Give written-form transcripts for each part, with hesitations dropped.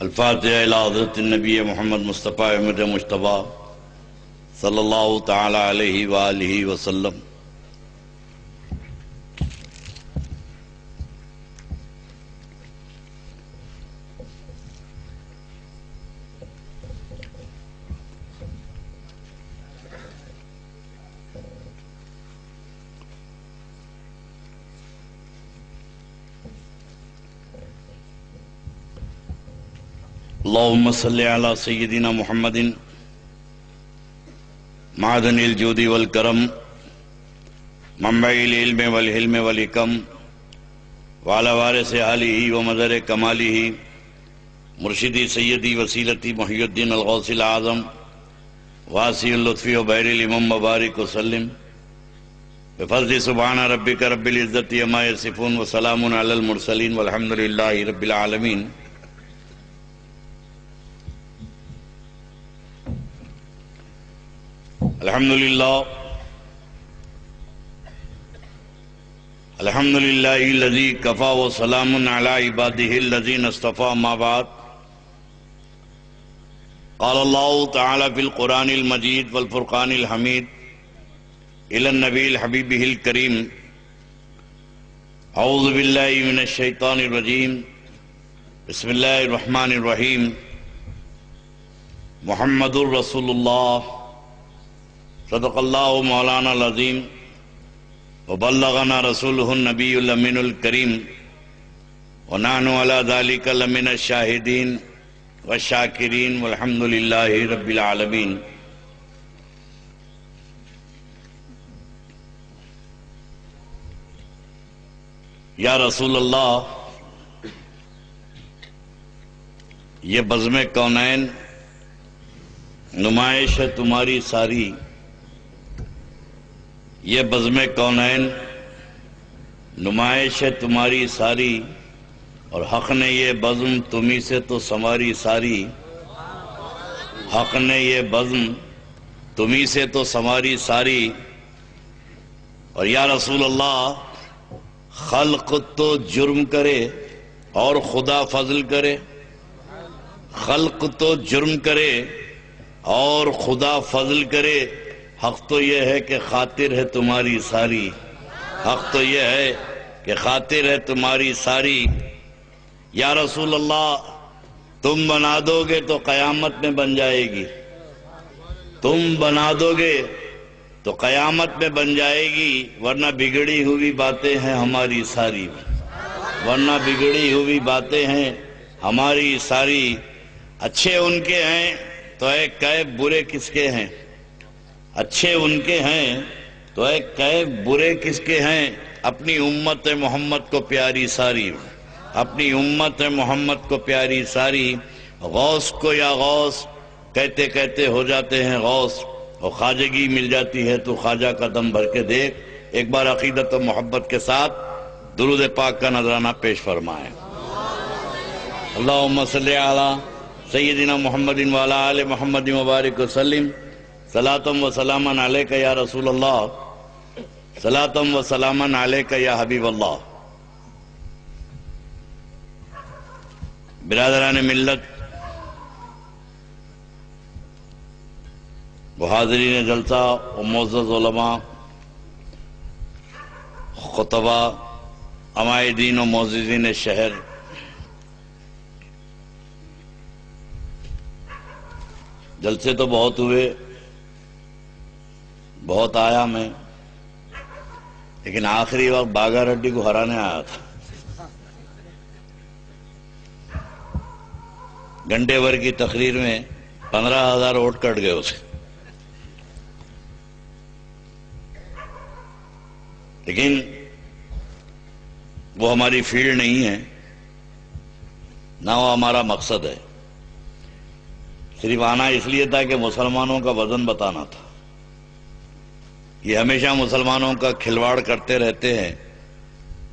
الفاتحہ الی حضرت النبی محمد مصطفیٰ احمد مجتبیٰ صلی اللہ تعالی علیہ وآلہ وسلم۔ اللہم صلی علی سیدنا محمد معدن الجود والکرم منبع العلم والحلم والحکم وعلی وارث آلہ ومدر کمالہ مرشدی سیدی وسیلتی محی الدین الغوث العظم واسع اللطف وبحر الامم مبارک وسلم بفضل سبحان ربک رب العزت عما یصفون وسلام علی المرسلین والحمد للہ رب العالمین۔ الحمدللہ الذی کفا وسلام علی عبادہ الذین اصطفیٰ، اما بعد، قال اللہ تعالی فی القرآن المجید والفرقان الحمید الی النبی الحبیب الکریم، اعوذ باللہ من الشیطان الرجیم، بسم اللہ الرحمن الرحیم، محمد الرسول اللہ، صدق اللہ مولانا العظیم، وبلغنا رسولہ النبی الامین الکریم، ونحن علی ذلک لمن الشاہدین والشاکرین والحمد للہ رب العالمین۔ یا رسول اللہ، یہ بزم کونین نمائش ہے تمہاری ساری، یہ بزم کونین نمائش ہے تمہاری ساری، اور حق نے یہ بزم تمہیں سے تو سنواری ساری، حق نے یہ بزم تمہیں سے تو سنواری ساری۔ اور یا رسول اللہ، خلق تو جرم کرے اور خدا فضل کرے، خلق تو جرم کرے اور خدا فضل کرے، حق تو یہ ہے کہ خاطر ہے تمہاری ساری، حق تو یہ ہے کہ خاطر ہے تمہاری ساری۔ یا رسول اللہ، تم بنا دو گے تو قیامت میں بن جائے گی، تم بنا دو گے تو قیامت میں بن جائے گی، ورنہ بگڑی ہوئی باتیں ہیں ہماری ساری، ورنہ بگڑی ہوئی باتیں ہیں ہماری ساری۔ اچھے ان کے ہیں تو اے کیف برے کس کے ہیں، اچھے ان کے ہیں تو اے کیف برے کس کے ہیں، اپنی امت محمد کو پیاری ساری، اپنی امت محمد کو پیاری ساری۔ غوث کو یا غوث کہتے کہتے ہو جاتے ہیں غوث، اور خواجگی مل جاتی ہے تو خواجہ کا دم بھر کے دیکھ۔ ایک بار عقیدت و محبت کے ساتھ درود پاک کا نذرانہ پیش فرمائیں۔ اللہم صلی علی سیدنا محمد وعلی آل محمد مبارک وسلم، صلاۃ و سلاما علیک یا رسول اللہ، صلاۃ و سلاما علیک یا حبیب اللہ۔ برادران ملت و حاضرین جلسہ و معزز علماء، خطباء، عمائدین و معززین شہر، جلسے تو بہت ہوئے، بہت آیا میں، لیکن آخری وقت باگا ریڈی کو ہرانے آیا تھا۔ گھنٹے بھر کی تقریر میں 15,000 ووٹ کٹ گئے اسے، لیکن وہ ہماری فیلڈ نہیں ہے، نہ وہ ہمارا مقصد ہے۔ صرف آنا اس لیے تھا کہ مسلمانوں کا وزن بتانا تھا۔ یہ ہمیشہ مسلمانوں کا کھلواڑ کرتے رہتے ہیں،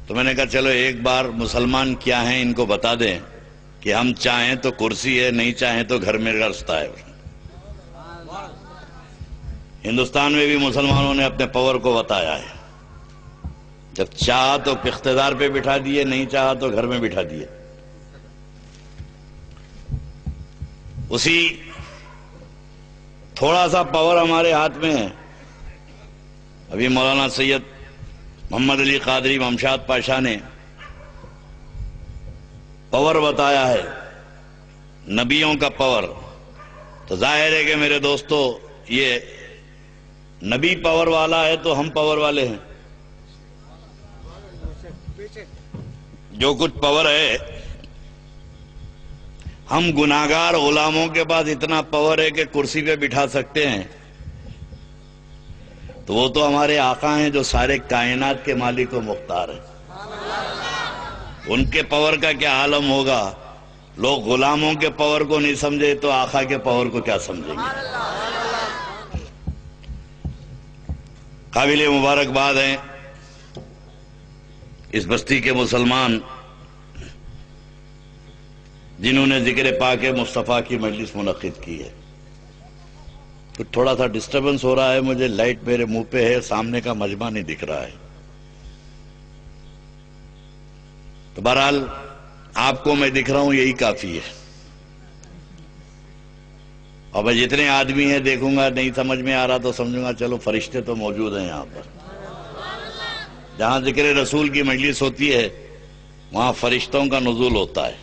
تو میں نے کہا چلو ایک بار مسلمان کیا ہیں ان کو بتا دیں کہ ہم چاہیں تو کرسی ہے، نہیں چاہیں تو گھر میں رستہ ہے۔ ہندوستان میں بھی مسلمانوں نے اپنے پاور کو بتایا ہے، جب چاہا تو اقتدار پہ بٹھا دیے، نہیں چاہا تو گھر میں بٹھا دیے۔ اسی تھوڑا سا پاور ہمارے ہاتھ میں ہے. ابھی مولانا سید محمد علی قادری ممشاد پاشا نے پاور بتایا ہے، نبیوں کا پاور. تو ظاہر ہے کہ میرے دوستو یہ نبی پاور والا ہے تو ہم پاور والے ہیں. جو کچھ پاور ہے، ہم گناہگار غلاموں کے پاس اتنا پاور ہے کہ کرسی پہ بٹھا سکتے ہیں، تو وہ تو ہمارے آقا ہیں جو سارے کائنات کے مالک و مختار ہیں. ان کے پاور کا کیا عالم ہوگا؟ لوگ غلاموں کے پاور کو نہیں سمجھے تو آقا کے پاور کو کیا سمجھیں گے؟ قابل مبارکباد ہیں اس بستی کے مسلمان جنہوں نے ذکر پاک مصطفیٰ کی مجلس منعقد کی ہے. تو تھوڑا سا ڈسٹربنس ہو رہا ہے، مجھے لائٹ میرے منہ پہ ہے، سامنے کا مجمع نہیں دکھ رہا ہے. تو بہرحال آپ کو میں دکھ رہا ہوں، یہی کافی ہے. اور میں جتنے آدمی ہیں دیکھوں گا، نہیں سمجھ میں آ رہا تو سمجھوں گا چلو فرشتے تو موجود ہیں یہاں پر. جہاں ذکر رسول کی مجلس ہوتی ہے وہاں فرشتوں کا نزول ہوتا ہے.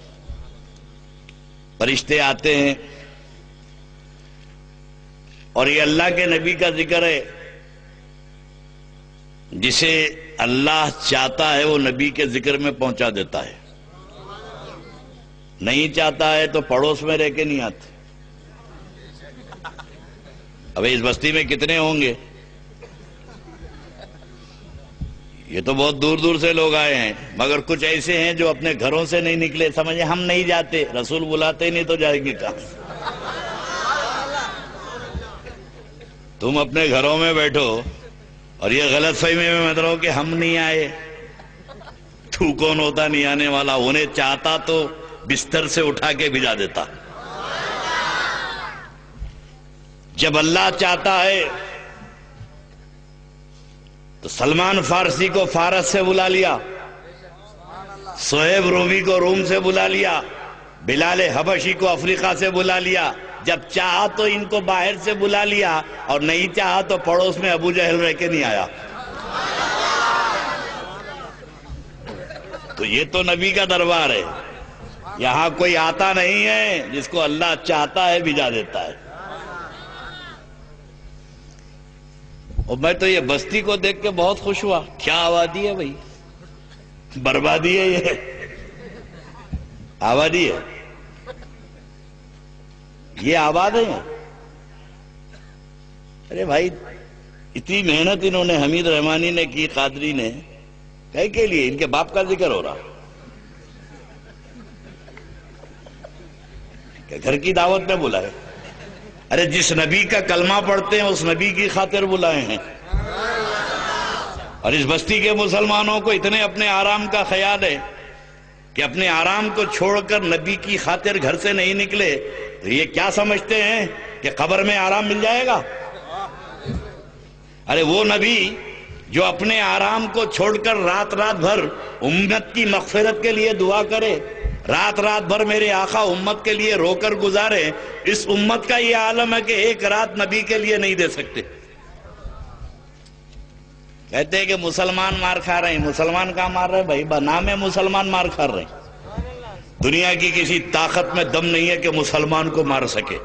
فرشتے آتے ہیں اور یہ اللہ کے نبی کا ذکر ہے. جسے اللہ چاہتا ہے وہ نبی کے ذکر میں پہنچا دیتا ہے، نہیں چاہتا ہے تو پڑوس میں رہ کے نہیں آتے. اب اس بستی میں کتنے ہوں گے؟ یہ تو بہت دور دور سے لوگ آئے ہیں، مگر کچھ ایسے ہیں جو اپنے گھروں سے نہیں نکلے. سمجھے ہم نہیں جاتے، رسول بلاتے ہی نہیں تو جائیں گے کہاں؟ تم اپنے گھروں میں بیٹھو اور یہ غلط فہمی میں مت رہو کہ ہم نہیں آئے. تو کون ہوتا نہیں آنے والا؟ انہیں چاہتا تو بستر سے اٹھا کے بھجا دیتا. جب اللہ چاہتا ہے تو سلمان فارسی کو فارس سے بلا لیا، صہیب رومی کو روم سے بلا لیا، بلال حبشی کو افریقہ سے بلا لیا. جب چاہا تو ان کو باہر سے بلا لیا، اور نہیں چاہا تو پڑوس میں ابو جہل رہ کے نہیں آیا. تو یہ تو نبی کا دربار ہے. یہاں کوئی آتا نہیں ہے، جس کو اللہ چاہتا ہے بھجا دیتا ہے. اور میں تو یہ بستی کو دیکھ کے بہت خوش ہوا. کیا آبادی ہے بھائی، بربادی ہے یہ، آبادی ہے. یہ آباد ہے. ارے بھائی اتنی محنت انہوں نے، حمید رحمانی نے کی، قادری نے، کہے کے لیے ان کے باپ کا ذکر ہو رہا کہ گھر کی دعوت میں بلائے. ارے جس نبی کا کلمہ پڑھتے ہیں اس نبی کی خاطر بلائے ہیں. اور اس بستی کے مسلمانوں کو اتنے اپنے آرام کا خیال ہے کہ اپنے آرام کو چھوڑ کر نبی کی خاطر گھر سے نہیں نکلے. تو یہ کیا سمجھتے ہیں کہ قبر میں آرام مل جائے گا؟ ارے وہ نبی جو اپنے آرام کو چھوڑ کر رات رات بھر امت کی مغفرت کے لیے دعا کرے، رات رات بھر میرے آقا امت کے لیے رو کر گزارے، اس امت کا یہ عالم ہے کہ ایک رات نبی کے لیے نہیں دے سکتے. کہتے ہیں کہ مسلمان مار کھا رہے ہیں. مسلمان کہاں مار رہے ہیں بھائی؟ بنام مسلمان مار کھا رہے ہیں. دنیا کی کسی طاقت میں دم نہیں ہے کہ مسلمان کو مار سکے.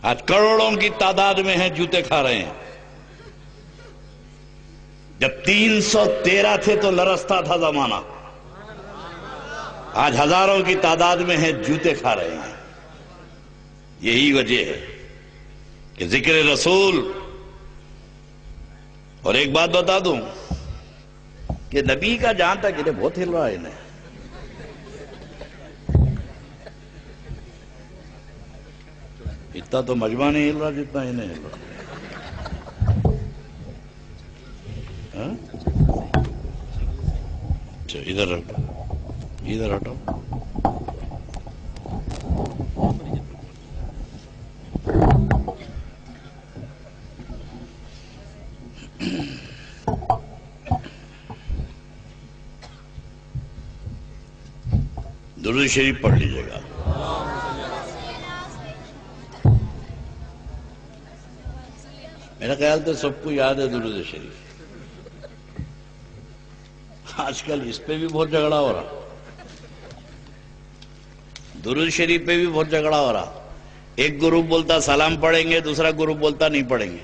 آج کروڑوں کی تعداد میں ہیں جوتے کھا رہے ہیں. جب 313 تھے تو لرزتا تھا زمانہ، آج ہزاروں کی تعداد میں ہیں جوتے کھا رہے ہیں. یہی وجہ ہے کہ ذکر رسول. اور ایک بات بتا دوں کہ نبی کا جہاں تک انہیں بہت ہل رہا ہے، انہیں اتنا تو مجمع نہیں ہل رہا جتنا انہیں ہل رہا. اچھا ادھر ہٹو، ادھر ہٹو. درود شریف پڑھ لیجیے گا. میرا خیال تو سب کو یاد ہے درود شریف. آج کل اس پہ بھی بہت جھگڑا ہو رہا, درود شریف پہ بھی بہت جھگڑا ہو رہا. ایک گروپ بولتا سلام پڑھیں گے, دوسرا گروپ بولتا نہیں پڑھیں گے.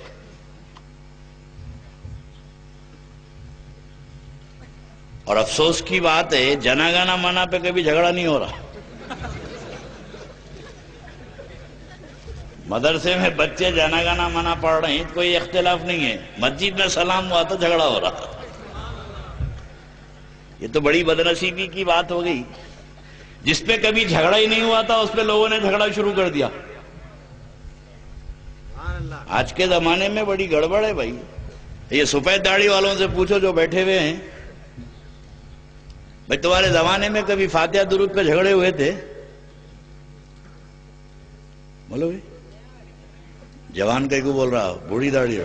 اور افسوس کی بات ہے جنا گانا مانا پہ کبھی جھگڑا نہیں ہو رہا. مدرسے میں بچے جنا گانا مانا پڑھ رہے ہیں, کوئی اختلاف نہیں ہے. مسجد میں سلام ہوا تو جھگڑا ہو رہا. یہ تو بڑی بدنصیبی کی بات ہو گئی. جس پہ کبھی جھگڑا ہی نہیں ہوا تھا اس پہ لوگوں نے جھگڑا شروع کر دیا. آج کے زمانے میں بڑی گڑبڑ ہے بھائی. یہ سفید داڑھی والوں سے پوچھو جو بیٹھے ہوئے ہیں, بھائی تمہارے زمانے میں کبھی فاتحہ درود پہ جھگڑے ہوئے تھے؟ بولو بھائی. جوان کئی کو بول رہا, بوڑھی داڑھی.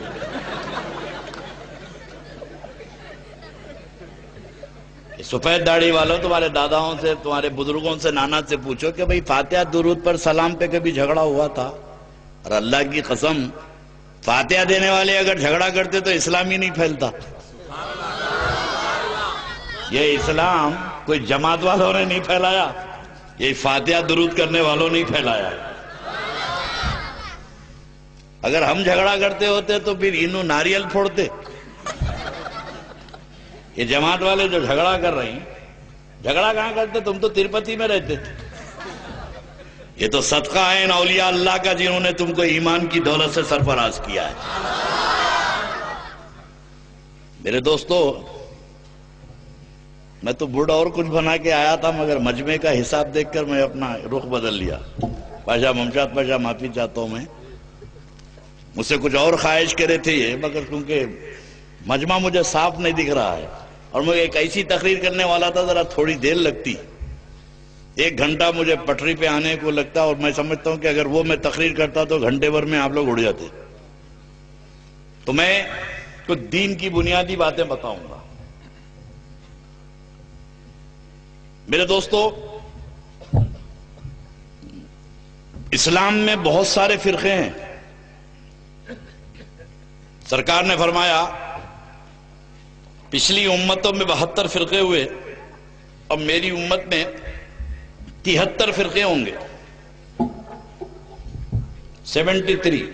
سفید داڑھی والوں تمہارے داداؤں سے, تمہارے بزرگوں سے, نانا سے پوچھو کہ بھئی فاتحہ درود پر سلام پہ کبھی جھگڑا ہوا تھا؟ اور اللہ کی قسم فاتحہ دینے والے اگر جھگڑا کرتے تو اسلام ہی نہیں پھیلتا. یہ اسلام کوئی جماعت والوں نے نہیں پھیلایا, یہ فاتحہ درود کرنے والوں نے پھیلایا. اگر ہم جھگڑا کرتے ہوتے تو پھر انہوں ناریل پھوڑتے. یہ جماعت والے جو جھگڑا کر رہے ہیں, جھگڑا کہاں کرتے؟ تم تو تروپتی میں رہتے. یہ تو صدقہ ہے ان اولیاء اللہ کا جنہوں نے تم کو ایمان کی دولت سے سرفراز کیا ہے. میرے دوستو, میں تو بوڑھا اور کچھ بنا کے آیا تھا, مگر مجمع کا حساب دیکھ کر میں اپنا رخ بدل لیا. پاشا ممشاد پاشا معافی چاہتا ہوں, میں مجھ سے کچھ اور خواہش کرے تھے یہ, مگر کیونکہ مجمع مجھے صاف نہیں دکھ رہا ہے اور مجھے ایک ایسی تقریر کرنے والا تھا ذرا تھوڑی دیر لگتی. 1 گھنٹہ مجھے پٹری پہ آنے کو لگتا, اور میں سمجھتا ہوں کہ اگر وہ میں تقریر کرتا تو گھنٹے بھر میں آپ لوگ اڑ جاتے. تو میں کچھ دین کی بنیادی باتیں بتاؤں گا. میرے دوستو, اسلام میں بہت سارے فرقے ہیں. سرکار نے فرمایا پچھلی امتوں میں 72 فرقے ہوئے, اور میری امت میں 73 فرقے ہوں گے. 73.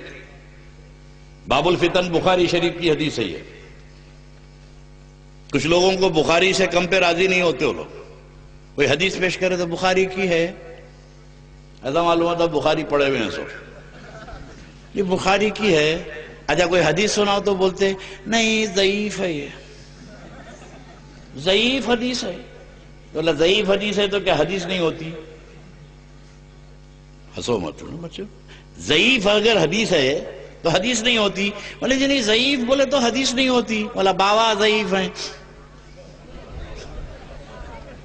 باب الفتن بخاری شریف کی حدیث ہے یہ. کچھ لوگوں کو بخاری سے کم پہ راضی نہیں ہوتے. وہ لوگ کوئی حدیث پیش کرے تو بخاری کی ہے, ایسا معلوم ہوتا بخاری پڑھے ہوئے ہیں سو, یہ بخاری کی ہے. اچھا کوئی حدیث سناؤ تو بولتے نہیں ضعیف ہے, یہ ضعیف حدیث ہے. تو اللہ ضعیف حدیث ہے تو کیا حدیث نہیں ہوتی؟ ہنسو مت بچو. ضعیف اگر حدیث ہے تو حدیث نہیں ہوتی. بولے جی نہیں ضعیف بولے تو حدیث نہیں ہوتی. بولا باوا ضعیف ہیں,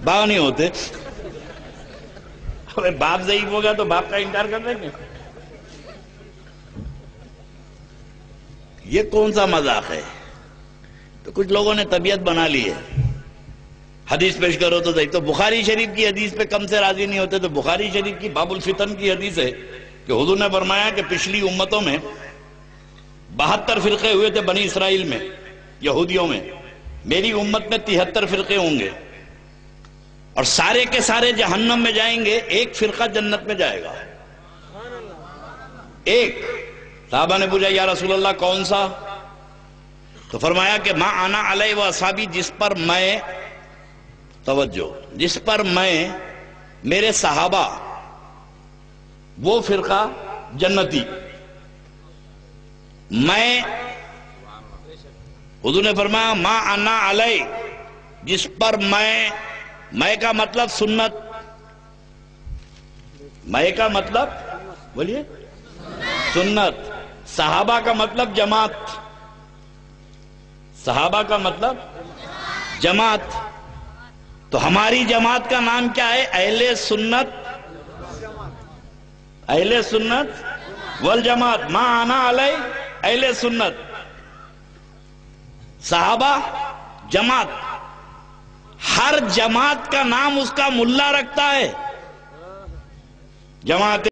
باوا نہیں ہوتے. باپ ضعیف ہو گیا تو باپ کا انکار کر دیں گے؟ یہ کون سا مذاق ہے؟ تو کچھ لوگوں نے طبیعت بنا لی ہے, حدیث پیش کرو تو ضعیف. تو بخاری شریف کی حدیث پہ کم سے راضی نہیں ہوتے. تو بخاری شریف کی باب الفتن کی حدیث ہے کہ حضور نے فرمایا کہ پچھلی امتوں میں 72 فرقے ہوئے تھے بنی اسرائیل میں, یہودیوں میں. میری امت میں 73 فرقے ہوں گے, اور سارے کے سارے جہنم میں جائیں گے, ایک فرقہ جنت میں جائے گا. ایک. صحابہ نے پوچھا یا رسول اللہ کون سا؟ تو فرمایا کہ ما انا علیہ و اصحابی, جس پر میں, توجہ, جس پر میں, میرے صحابہ, وہ فرقہ جنتی. میں, حضور نے فرمایا ما انا علیہ, جس پر میں کا مطلب سنت, میں کا مطلب بولیے سنت, صحابہ کا مطلب جماعت, صحابہ کا مطلب جماعت. تو ہماری جماعت کا نام کیا ہے؟ اہل سنت, اہل سنت والجماعت. ما انا علیہ اہل سنت, صحابہ جماعت. ہر جماعت کا نام اس کا ملا رکھتا ہے. جماعت